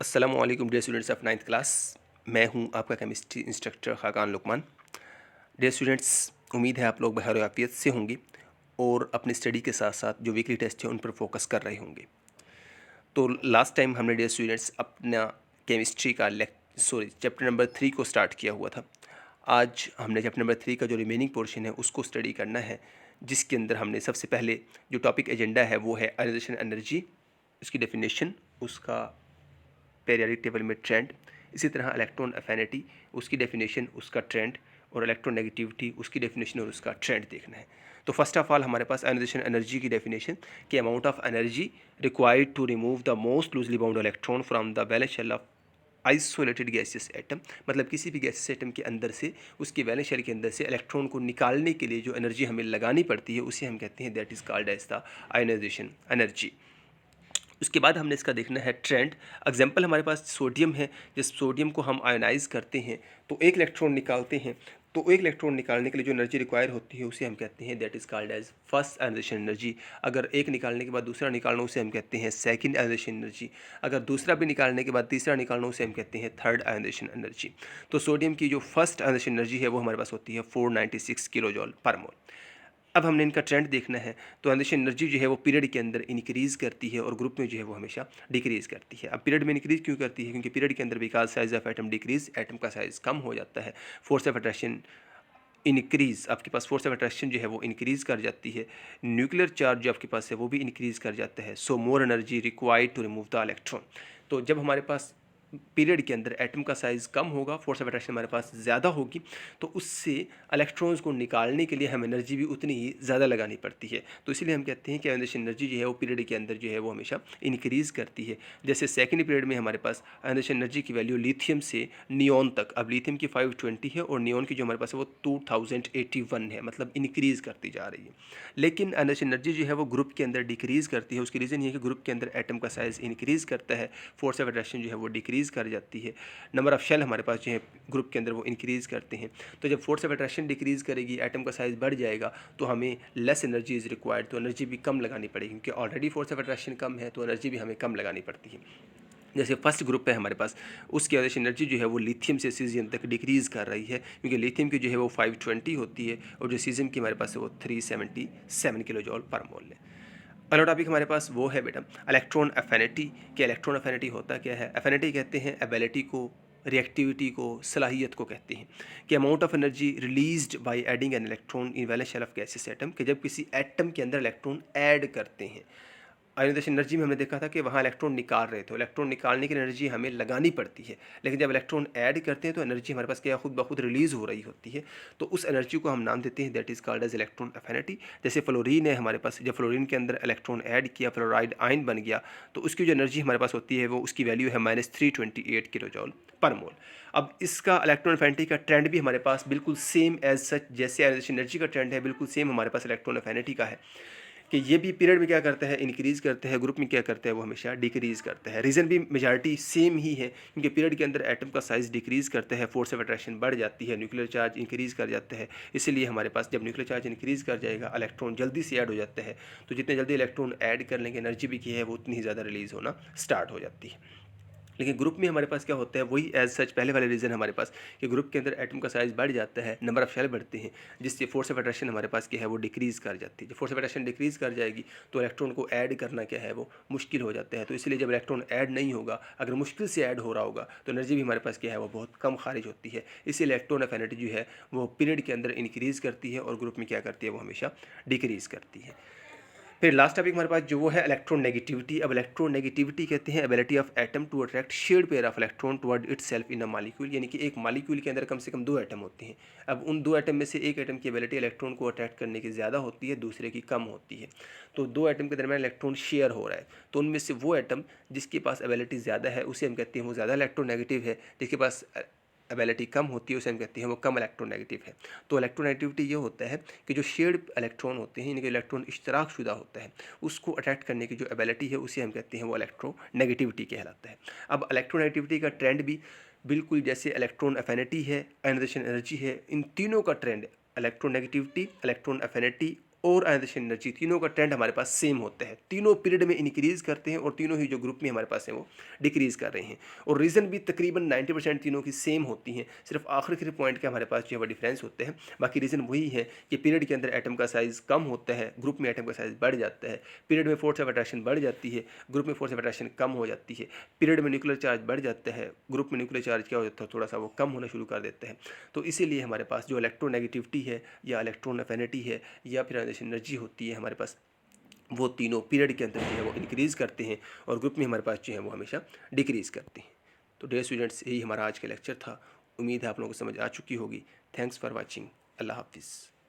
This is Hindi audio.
अस्सलामुअलैकुम dear students of ninth class. मैं हूं आपका chemistry instructor Khaqan Luqman. Dear students, उम्मीद है आप लोग बखैर और आफियत से होंगे और अपनी स्टडी के साथ साथ जो वीकली टेस्ट है उन पर फोकस कर रहे होंगे। तो लास्ट टाइम हमने डियर स्टूडेंट्स अपना केमिस्ट्री का चैप्टर नंबर 3 को स्टार्ट किया हुआ था। आज हमने चैप्टर नंबर 3 का जो रिमेनिंग पोर्शन है उसको स्टडी करना है, जिसके अंदर हमने सबसे पहले जो टॉपिक एजेंडा है वो है आयोनाइजेशन एनर्जी, उसकी डेफिनेशन, उसका पीरियोडिक टेबल में ट्रेंड, इसी तरह इलेक्ट्रॉन अफिनिटी, उसकी डेफिनेशन, उसका ट्रेंड, और इलेक्ट्रोनेगेटिविटी, उसकी डेफिनेशन और उसका ट्रेंड देखना है। तो फर्स्ट ऑफ ऑल हमारे पास आयोनाइजेशन एनर्जी की डेफिनेशन कि amount of energy required to remove the most loosely bound electron from the valence shell of isolated gaseous atom. मतलब किसी भी गैसियस एटम के अंदर से, उसके वैलेंस शेल के अंदर से इलेक्ट्रॉन को निकालने के लिए जो एनर्जी हमें लगानी पड़ती है उसे हम कहते हैं that is called as the ionization energy. उसके बाद हमने इसका देखना है ट्रेंड। एग्जाम्पल हमारे पास सोडियम है, जिस सोडियम को हम आयोनाइज करते हैं तो एक इलेक्ट्रॉन निकालते हैं, तो एक इलेक्ट्रॉन निकालने के लिए जो एनर्जी रिक्वायर होती है उसे हम कहते हैं that is called as first ionization energy. अगर एक निकालने के बाद दूसरा निकालना उसे हम कहते हैं सेकंड आयोनाइजेशन एनर्जी। अगर दूसरा भी निकालने के बाद तीसरा निकालना उसे हम कहते हैं थर्ड आयोनाइजेशन एनर्जी। तो सोडियम की जो फर्स्ट आयोनाइजेशन एनर्जी है वो हमारे पास होती है 496 किलो जॉल पर मोल। अब हमने इनका ट्रेंड देखना है, तो आयोनाइजेशन एनर्जी जो है वो पीरियड के अंदर इंक्रीज़ करती है और ग्रुप में जो है वो हमेशा डिक्रीज़ करती है। अब पीरियड में इंक्रीज़ क्यों करती है? क्योंकि पीरियड के अंदर because size of atom decrease, atom का साइज़ कम हो जाता है, फोर्स ऑफ अट्रैक्शन इंक्रीज़, आपके पास फोर्स ऑफ अट्रैक्शन जो है वो इंक्रीज़ कर जाती है, न्यूक्लियर चार्ज जो आपके पास है वो भी इंक्रीज़ कर जाता है। So more energy required to remove the electron. तो जब हमारे पास पीरियड के अंदर एटम का साइज़ कम होगा, फोर्स ऑफ अट्रैक्शन हमारे पास ज़्यादा होगी, तो उससे इलेक्ट्रॉन्स को निकालने के लिए हम एनर्जी भी उतनी ही ज़्यादा लगानी पड़ती है। तो इसीलिए हम कहते हैं कि आयोनाइजेशन एनर्जी जो है वो पीरियड के अंदर जो है वो हमेशा इंक्रीज़ करती है। जैसे सेकेंड पीरियड में हमारे पास आयोनाइजेशन एनर्जी की वैल्यू लिथियम से नियॉन तक, अब लिथियम की 520 है और नियॉन की जो हमारे पास है वो 2081 है, मतलब इंक्रीज़ करती जा रही है। लेकिन आयोनाइजेशन एनर्जी जो है वो ग्रुप के अंदर डिक्रीज़ करती है। उसकी रीज़न ये है कि ग्रुप के अंदर एटम का साइज़ इंक्रीज़ करता है, फोर्स ऑफ अट्रैक्शन जो है वो डिक्रीज़ कर जाती है, नंबर ऑफ शेल हमारे पास जो है ग्रुप के अंदर वो इंक्रीज़ करते हैं। तो जब फोर्स ऑफ अट्रैक्शन डिक्रीज़ करेगी, एटम का साइज़ बढ़ जाएगा, तो हमें लेस एनर्जी इज़ रिक्वायर्ड, तो एनर्जी भी कम लगानी पड़ेगी, क्योंकि ऑलरेडी फोर्स ऑफ अट्रैक्शन कम है तो एनर्जी भी हमें कम लगानी पड़ती है। जैसे फर्स्ट ग्रुप है हमारे पास, उसकी वजह से एनर्जी जो है वो लिथियम से सीजियम तक डिक्रीज़ कर रही है, क्योंकि लिथियम की जो है वो 520 होती है और जो सीजियम की हमारे पास है वो 377 किलो जॉल पर मोल है। अगला टॉपिक हमारे पास वो है बेटा इलेक्ट्रॉन अफिनिटी। कि इलेक्ट्रॉन अफिनिटी होता क्या है? अफिनिटी कहते हैं एबिलिटी को, रिएक्टिविटी को, सलाहियत को कहते हैं। कि amount of energy released by adding an electron in valence shell of gaseous atom, कि जब किसी एटम के अंदर इलेक्ट्रॉन ऐड करते हैं। आयोनाइजेशन एनर्जी में हमने देखा था कि वहाँ इलेक्ट्रॉन निकाल रहे थे, इलेक्ट्रॉन निकालने की एनर्जी हमें लगानी पड़ती है, लेकिन जब इलेक्ट्रॉन ऐड करते हैं तो एनर्जी हमारे पास क्या खुद ब खुद रिलीज़ हो रही होती है। तो उस एनर्जी को हम नाम देते हैं that is called as electron affinity. जैसे फ्लोरीन है हमारे पास, जब फ्लोरीन के अंदर इलेक्ट्रॉन ऐड किया, फ्लोराइड आयन बन गया, तो उसकी जो एनर्जी हमारे पास होती है वो उसकी वैल्यू है -328 किलो जॉल पर मोल। अब इसका इलेक्ट्रॉन अफिनिटी का ट्रेंड भी हमारे पास बिल्कुल सेम एज सच, जैसे आयोनाइजेशन एनर्जी का ट्रेंड है बिल्कुल सेम हमारे पास इलेक्ट्रॉन अफिनिटी का है, कि ये भी पीरियड में क्या करता है? इंक्रीज़ करता है, ग्रुप में क्या करता है? वो हमेशा डिक्रीज़ करता है। रीज़न भी मेजॉरिटी सेम ही है, क्योंकि पीरियड के अंदर एटम का साइज़ डिक्रीज़ करता है, फोर्स ऑफ अट्रैक्शन बढ़ जाती है, न्यूक्लियर चार्ज इंक्रीज़ कर जाता है। इसीलिए हमारे पास जब न्यूक्लियर चार्ज इंक्रीज़ कर जाएगा, इलेक्ट्रॉन जल्दी से ऐड हो जाता है, तो जितने जल्दी इलेक्ट्रॉन ऐड कर लेंगे एनर्जी भी की है वो उतनी ही ज़्यादा रिलीज़ होना स्टार्ट हो जाती है। लेकिन ग्रुप में हमारे पास क्या होता है? वही एज सच पहले वाले रीज़न हमारे पास, कि ग्रुप के अंदर एटम का साइज़ बढ़ जाता है, नंबर ऑफ शेल बढ़ते हैं, जिससे फोर्स ऑफ अट्रैक्शन हमारे पास क्या है वो डिक्रीज़ कर जाती है। जब फोर्स ऑफ अट्रैक्शन डिक्रीज़ कर जाएगी तो इलेक्ट्रॉन को ऐड करना क्या है वो मुश्किल हो जाता है। तो इसलिए जब इलेक्ट्रॉन ऐड नहीं होगा, अगर मुश्किल से ऐड हो रहा होगा, तो एनर्जी भी हमारे पास क्या है वो बहुत कम खारिज होती है। इसी इलेक्ट्रॉन अफिनिटी जो है वो पीरियड के अंदर इंक्रीज़ करती है और ग्रुप में क्या करती है वो हमेशा डिक्रीज़ करती है। फिर लास्ट टॉपिक हमारे पास जो वो है इलेक्ट्रोनेगेटिविटी। अब इलेक्ट्रोनेगेटिविटी कहते हैं ability of atom to attract shared pair of electron toward itself in a molecule, यानी कि एक मॉलिक्यूल के अंदर कम से कम दो एटम होते हैं। अब उन दो एटम में से एक एटम की एबिलिटी इलेक्ट्रॉन को अट्रैक्ट करने की ज़्यादा होती है, दूसरे की कम होती है। तो दो एटम के दरमियान इलेक्ट्रॉन शेयर हो रहा है, तो उनमें से वो एटम जिसके पास एबिलिटी ज़्यादा है उसे हम कहते हैं वो ज़्यादा इलेक्ट्रोनेगेटिव है, जिसके पास एबिलिटी कम होती है उसे हम कहते हैं वो कम इलेक्ट्रोनेगेटिव है। तो इलेक्ट्रोनेगेटिविटी ये होता है कि जो शेयर्ड इलेक्ट्रॉन होते हैं, इनके इलेक्ट्रॉन इश्तराक शुदा होता है, उसको अट्रैक्ट करने की जो एबिलिटी है उसे हम कहते हैं वो इलेक्ट्रोनेगेटिविटी कहलाता है। अब इलेक्ट्रोनेगेटिविटी का ट्रेंड भी बिल्कुल जैसे इलेक्ट्रॉन अफिनिटी है, आयोनाइजेशन एनर्जी है, इन तीनों का ट्रेंड इलेक्ट्रोनेगेटिविटी, इलेक्ट्रॉन अफिनिटी और आयनाइजेशन एनर्जी, तीनों का ट्रेंड हमारे पास सेम होता है। तीनों पीरियड में इंक्रीज़ करते हैं और तीनों ही जो ग्रुप में हमारे पास हैं वो डिक्रीज़ कर रहे हैं। और रीज़न भी तकरीबन 90% तीनों की सेम होती हैं, सिर्फ आखिरी पॉइंट के हमारे पास जो है वो डिफरेंस होते हैं। बाकी रीज़न वही है कि पीरियड के अंदर एटम का साइज़ कम होता है, ग्रुप में एटम का साइज़ बढ़ जाता है। पीरियड में फोर्स ऑफ अट्रैक्शन बढ़ जाती है, ग्रुप में फोर्स ऑफ अट्रैक्शन कम हो जाती है। पीरियड में न्यूक्लियर चार्ज बढ़ जाता है, ग्रुप में न्यूक्लियर चार्ज क्या हो जाता है, थोड़ा सा वो कम होना शुरू कर देता है। तो इसीलिए हमारे पास जो इलेक्ट्रोनेगेटिविटी है या इलेक्ट्रॉन अफिनिटी है या फिर आयनाइजेशन एनर्जी होती है हमारे पास, वो तीनों पीरियड के अंदर जो है वो इंक्रीज़ करते हैं और ग्रुप में हमारे पास जो है वो हमेशा डिक्रीज़ करते हैं। तो डियर स्टूडेंट्स, यही हमारा आज का लेक्चर था। उम्मीद है आप लोगों को समझ आ चुकी होगी। Thanks for watching. अल्लाह हाफिज़।